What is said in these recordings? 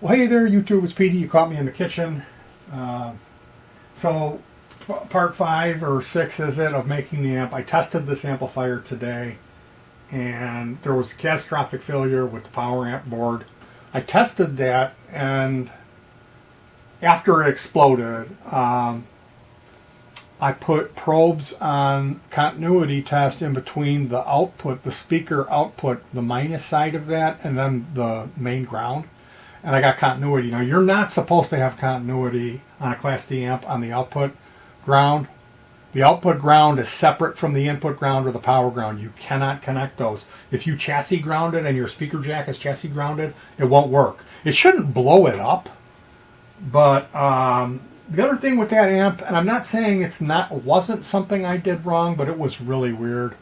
Well, hey there, YouTube. It's Petey. You caught me in the kitchen. So, part 5 or 6 is it of making the amp. I tested this amplifier today, and there was a catastrophic failure with the power amp board. I tested that, and after it exploded, I put probes on continuity test in between the output, the speaker output, the minus side of that, and then the main ground. And I got continuity. Now, you're not supposed to have continuity on a Class D amp on the output ground. The output ground is separate from the input ground or the power ground. You cannot connect those. If you chassis ground it and your speaker jack is chassis grounded, it won't work. It shouldn't blow it up. But the other thing with that amp, and I'm not saying wasn't something I did wrong, but it was really weird.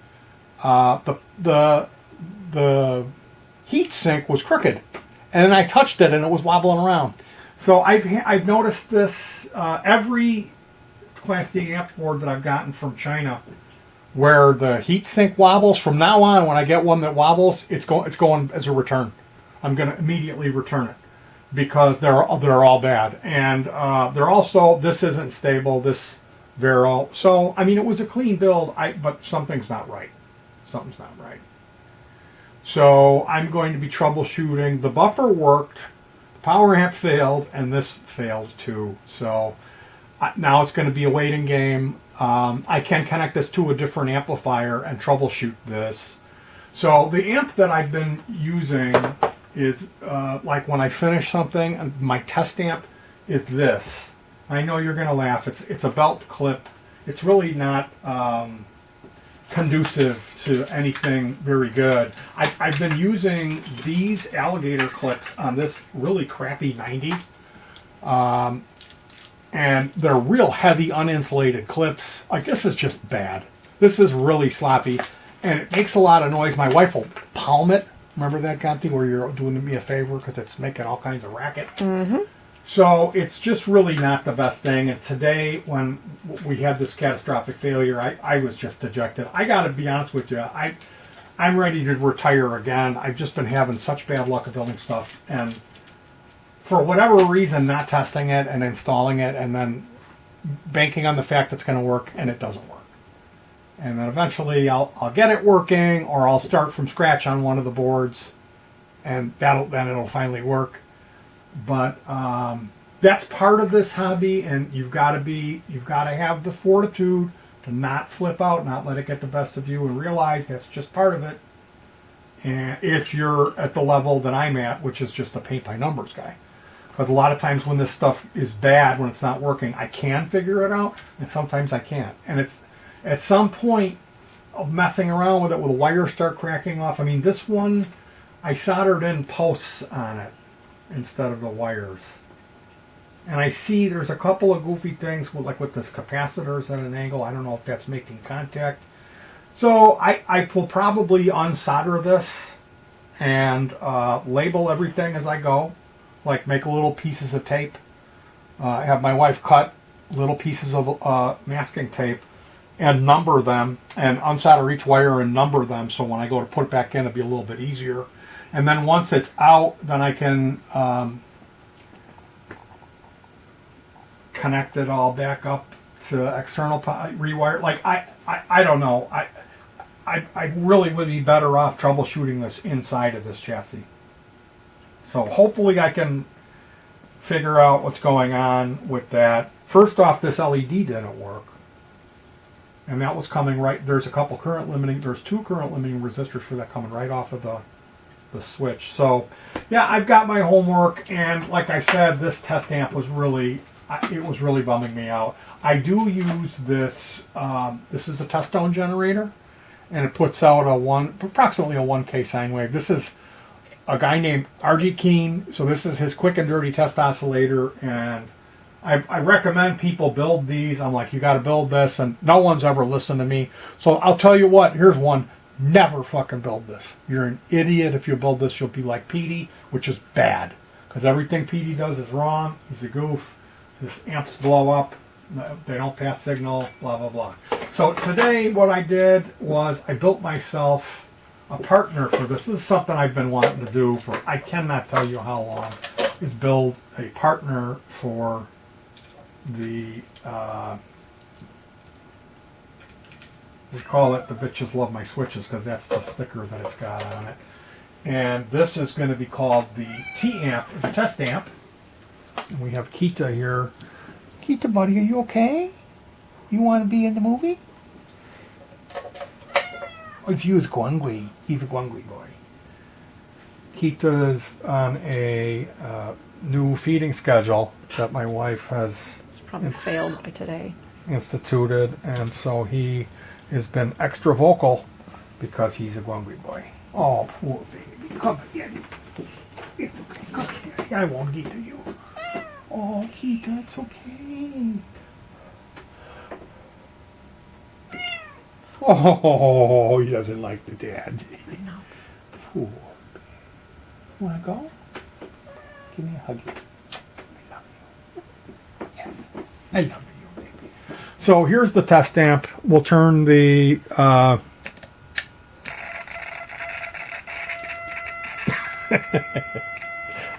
The heat sink was crooked. And then I touched it and it was wobbling around. So I've noticed this every Class D amp board that I've gotten from China, where the heat sink wobbles. From now on, when I get one that wobbles, it's going as a return. I'm going to immediately return it because they're all bad, and they're also, this isn't stable, this Vero. So I mean, it was a clean build, but something's not right. Something's not right. So I'm going to be troubleshooting. The buffer worked, the power amp failed, and this failed too. So now it's going to be a waiting game. I can connect this to a different amplifier and troubleshoot this. So the amp that I've been using is like when I finish something, and my test amp is this. I know you're going to laugh. It's a belt clip. It's really not conducive to anything very good. I've been using these alligator clips on this really crappy 90. And they're real heavy, uninsulated clips. Like, this is just bad. This is really sloppy, and it makes a lot of noise. My wife will palm it. Remember that kind of thing where you're doing me a favor because it's making all kinds of racket? Mm-hmm. So it's just really not the best thing. And today, when we had this catastrophic failure, I was just dejected. I got to be honest with you. I'm ready to retire again. I've just been having such bad luck at building stuff, and for whatever reason, not testing it and installing it and then banking on the fact it's going to work, and it doesn't work. And then eventually I'll get it working, or I'll start from scratch on one of the boards, and then it'll finally work. But that's part of this hobby, and you've got to have the fortitude to not flip out, not let it get the best of you, and realize that's just part of it. And if you're at the level that I'm at, which is just a paint by numbers guy. Because a lot of times when this stuff is bad, when it's not working, I can figure it out, and sometimes I can't. And it's at some point of messing around with it, will the wires start cracking off. I mean, this one, I soldered in posts on it instead of the wires. And I see there's a couple of goofy things, like with this capacitors at an angle. I don't know if that's making contact. So I will probably unsolder this and label everything as I go. Like make little pieces of tape. Have my wife cut little pieces of masking tape and number them, and unsolder each wire and number them, so when I go to put it back in, it'll be a little bit easier. And then once it's out, then I can connect it all back up to external rewire. Like I don't know. I really would be better off troubleshooting this inside of this chassis. So hopefully I can figure out what's going on with that. First off, this LED didn't work. And that was coming right, there's two current limiting resistors for that coming right off of the switch. So yeah, I've got my homework, and like I said, this test amp was really bumming me out. I do use this, this is a test tone generator, and it puts out approximately a 1K sine wave. This is a guy named R.G. Keen, so this is his quick and dirty test oscillator, and I recommend people build these. I'm like, you got to build this, and no one's ever listened to me. So I'll tell you what, here's one. Never fucking build this. You're an idiot if you build this. You'll be like Petey, which is bad, because everything Petey does is wrong. He's a goof. His amps blow up. They don't pass signal, blah, blah, blah. So today what I did was I built myself a partner for this. This is something I've been wanting to do for, I cannot tell you how long. is build a partner for the, we call it the Bitches Love My Switches because that's the sticker that it's got on it. And this is going to be called the T-amp, the test amp. And we have Kita here. Kita, buddy, are you okay? You want to be in the movie? It's you, Gwangui. He's a Gwangui boy. Kita's on a new feeding schedule that my wife has It's probably failed by today. instituted, and so he has been extra vocal because he's a Gwangui boy. Oh, poor baby. Come here. It's okay. Come here. I won't get to you. Oh, Kita, it's okay. Oh, he doesn't like the dad. I know. Poor. Want to go? Give me a hug. I love you. Yeah. I love you, baby. So here's the test amp. We'll turn the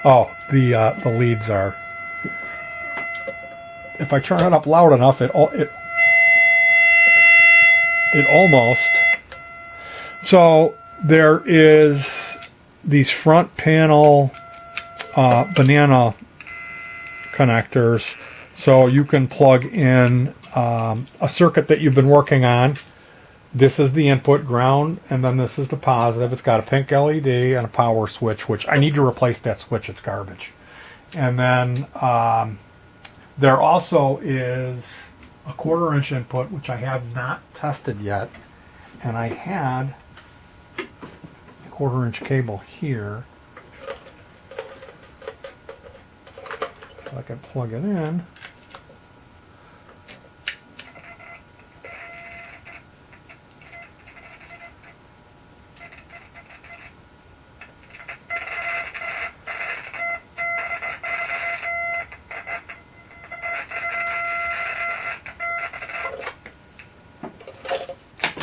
oh, the leads are. If I turn it up loud enough, it almost. So there is these front panel banana connectors, so you can plug in a circuit that you've been working on. This is the input ground, and then this is the positive. It's got a pink LED and a power switch, which I need to replace that switch. It's garbage. And then there also is a 1/4-inch input, which I have not tested yet. And I had a 1/4-inch cable here. So I can plug it in.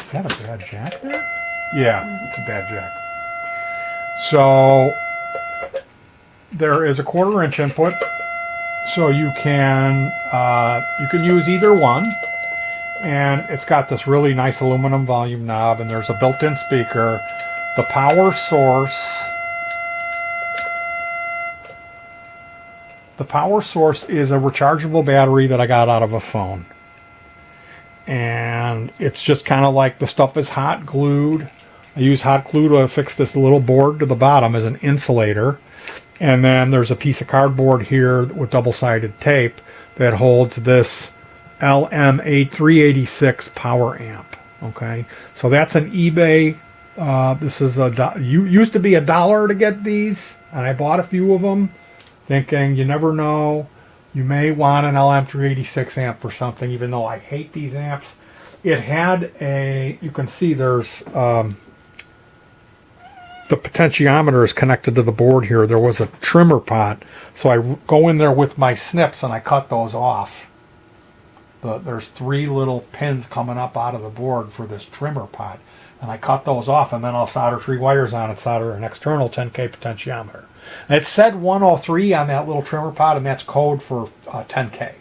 Is that a bad jack there? Yeah, it's a bad jack. So there is a 1/4-inch input, so you can use either one, and it's got this really nice aluminum volume knob, and there's a built-in speaker. The power source is a rechargeable battery that I got out of a phone. And it's just kind of like the stuff is hot glued. I use hot glue to affix this little board to the bottom as an insulator. And then there's a piece of cardboard here with double-sided tape that holds this LM8386 power amp. Okay, so that's an eBay. This is used to be $1 to get these, and I bought a few of them, thinking you never know. You may want an LM386 amp for something, even though I hate these amps. It had you can see there's, the potentiometer is connected to the board here. There was a trimmer pot, so I go in there with my snips and I cut those off. There's 3 little pins coming up out of the board for this trimmer pot, and I cut those off, and then I'll solder 3 wires on it, solder an external 10K potentiometer. And it said 103 on that little trimmer pot, and that's code for 10K,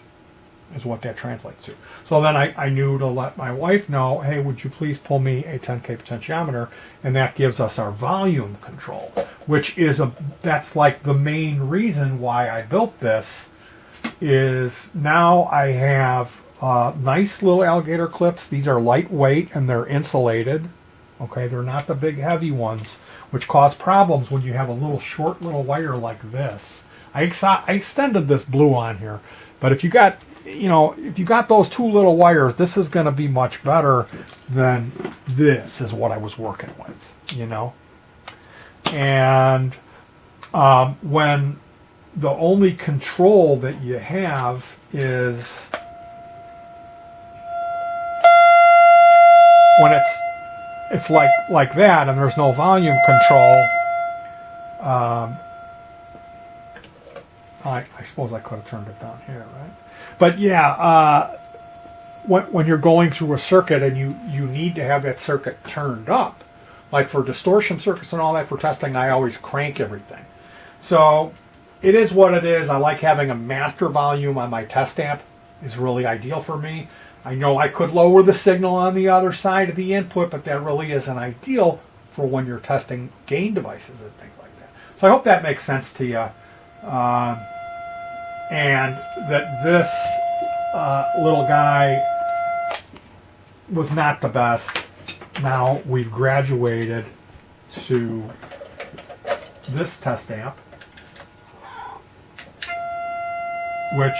is what that translates to. So then I knew to let my wife know, hey, would you please pull me a 10K potentiometer, and that gives us our volume control, which is that's like the main reason why I built this. Is now I have nice little alligator clips. These are lightweight and they're insulated. Okay, they're not the big heavy ones, which cause problems when you have a little short little wire like this. I extended this blue on here, but if you got those 2 little wires, this is going to be much better than this is what I was working with, And when the only control that you have is when it's like that, and there's no volume control. I suppose I could have turned it down here, right? But yeah, when you're going through a circuit and you need to have that circuit turned up, like for distortion circuits and all that for testing, I always crank everything. So it is what it is. I like having a master volume on my test amp. Is really ideal for me. I know I could lower the signal on the other side of the input, but that really isn't ideal for when you're testing gain devices and things like that. So I hope that makes sense to you. And that this little guy was not the best. Now we've graduated to this test amp, which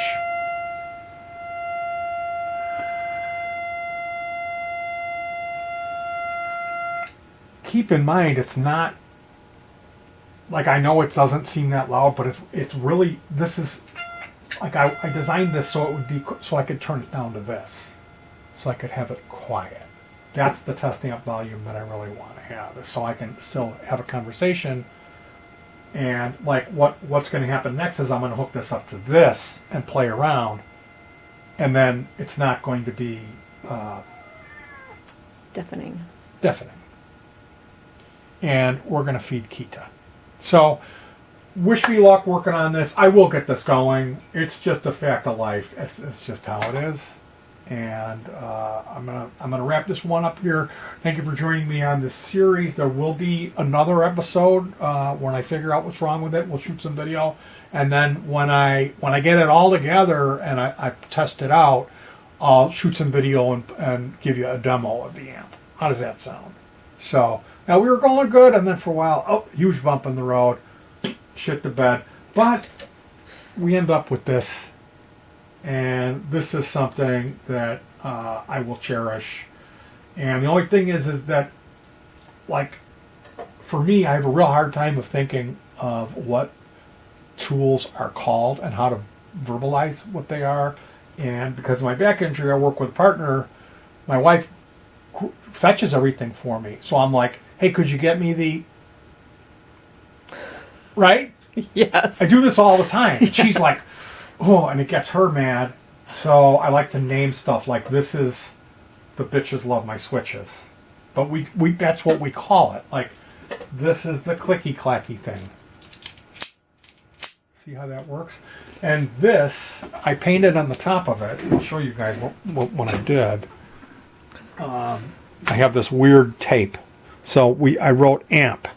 keep in mind, it's not like, I know it doesn't seem that loud, but it's really, this is like, I designed this so it would be, so I could turn it down to this, so I could have it quiet. That's the test amp volume that I really want to have, is so I can still have a conversation. And like what's going to happen next is I'm going to hook this up to this and play around, and then it's not going to be Deafening. And we're going to feed Kita. So wish me luck working on this. I will get this going. It's just a fact of life. It's just how it is. And I'm gonna wrap this one up here. Thank you for joining me on this series. There will be another episode when I figure out what's wrong with it. We'll shoot some video, and then when I get it all together and I test it out, I'll shoot some video and give you a demo of the amp. How does that sound? So now we were going good, and then for a while, oh, huge bump in the road, shit the bed. But we end up with this. And this is something that I will cherish. And the only thing is that, like, for me, I have a real hard time of thinking of what tools are called and how to verbalize what they are. And because of my back injury, I work with a partner. My wife fetches everything for me. So I'm like, hey, could you get me the... Right? Yes. I do this all the time. Yes. She's like... Oh, and it gets her mad. So I like to name stuff like, this is the bitches love my switches. But we that's what we call it. Like, this is the clicky clacky thing. See how that works? And this, I painted on the top of it. I'll show you guys what I did. I have this weird tape. So I wrote amp.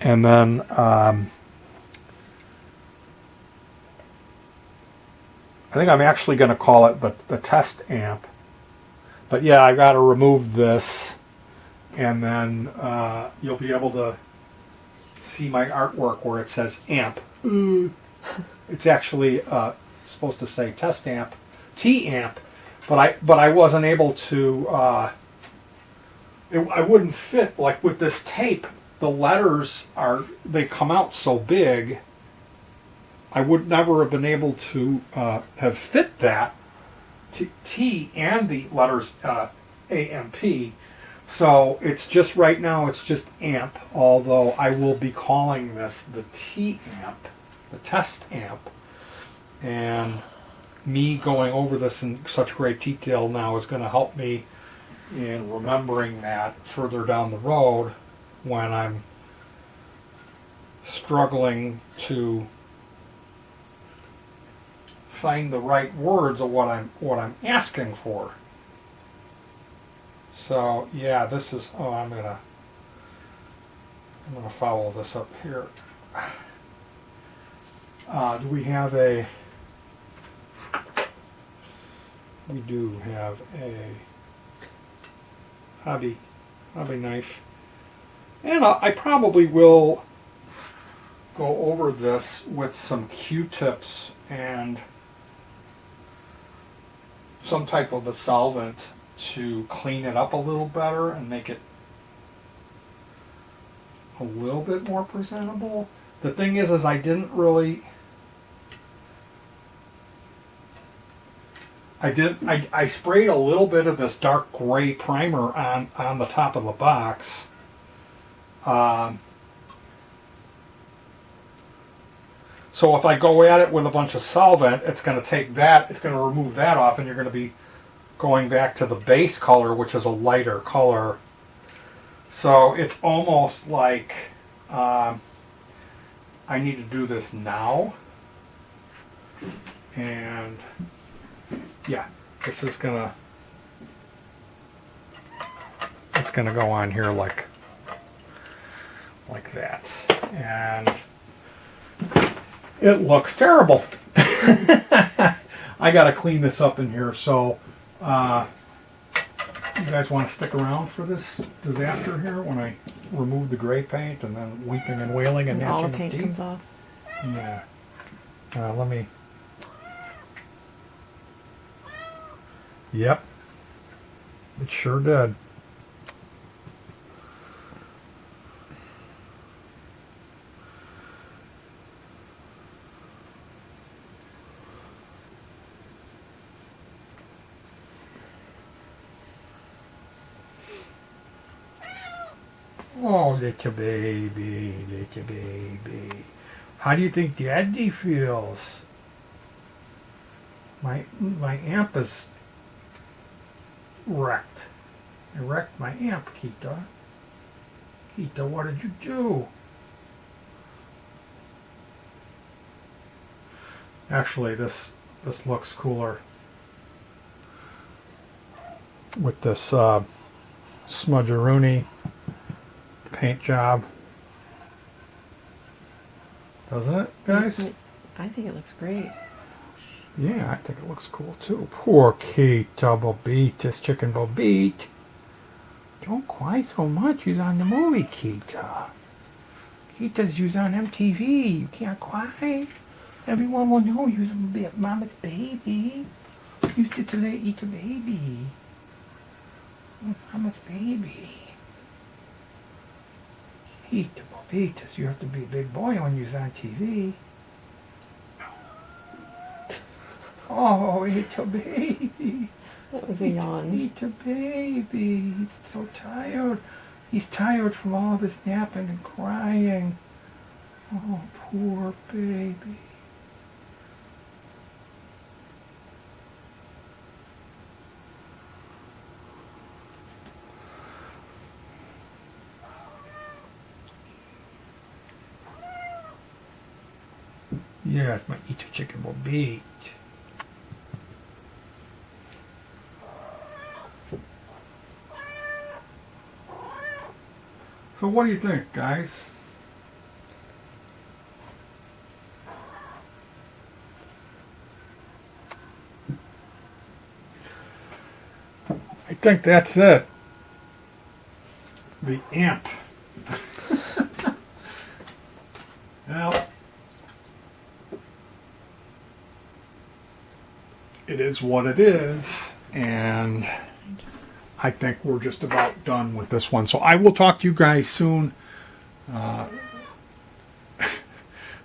And then... I think I'm actually going to call it the test amp. But yeah, I got to remove this, and then you'll be able to see my artwork where it says amp. It's actually supposed to say test amp, T amp, but I wasn't able to. I wouldn't fit, like with this tape. The letters they come out so big. I would never have been able to have fit that T and the letters AMP. So it's just right now, it's just amp, although I will be calling this the T amp, the test amp. And me going over this in such great detail now is going to help me in remembering that further down the road when I'm struggling to find the right words of what I'm asking for. So yeah, this is, I'm gonna follow this up here. Do we have a? We do have a hobby knife, and I probably will go over this with some Q-tips and some type of a solvent to clean it up a little better and make it a little bit more presentable. The thing is I didn't really... I sprayed a little bit of this dark gray primer on the top of the box. So if I go at it with a bunch of solvent, it's going to take that, it's going to remove that off, and you're going to be going back to the base color, which is a lighter color. So it's almost like I need to do this now. And yeah, this is gonna, it's gonna go on here like that. And it looks terrible. I gotta clean this up in here, so you guys want to stick around for this disaster here when I remove the gray paint and then weeping and wailing and And all the gnashing of paint teeth? comes off. Yeah. Let me. Yep. It sure did. Oh, little baby, little baby. How do you think Daddy feels? My amp is wrecked. I wrecked my amp, Kita. Kita, what did you do? Actually, this looks cooler with this smudgeroonie paint job. Doesn't it, guys? I think it looks great. Yeah, I think it looks cool too. Poor Kita Bobitas, chicken Bobit. Don't cry so much. He's on the movie, Kita. Kita's you on MTV. You can't cry. Everyone will know you're Mama's baby. You just let eat a baby. Mama's baby. Kita Bobitas, you have to be a big boy when you're on TV. Oh, it's a baby. That was a yawn. It's a baby. He's so tired. He's tired from all of his napping and crying. Oh, poor baby. Yeah, it's my eat a chicken will beat. So what do you think, guys? I think that's it. The amp. Well, it is what it is, and I think we're just about done with this one. So I will talk to you guys soon.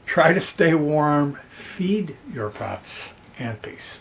Try to stay warm, feed your pets, and peace.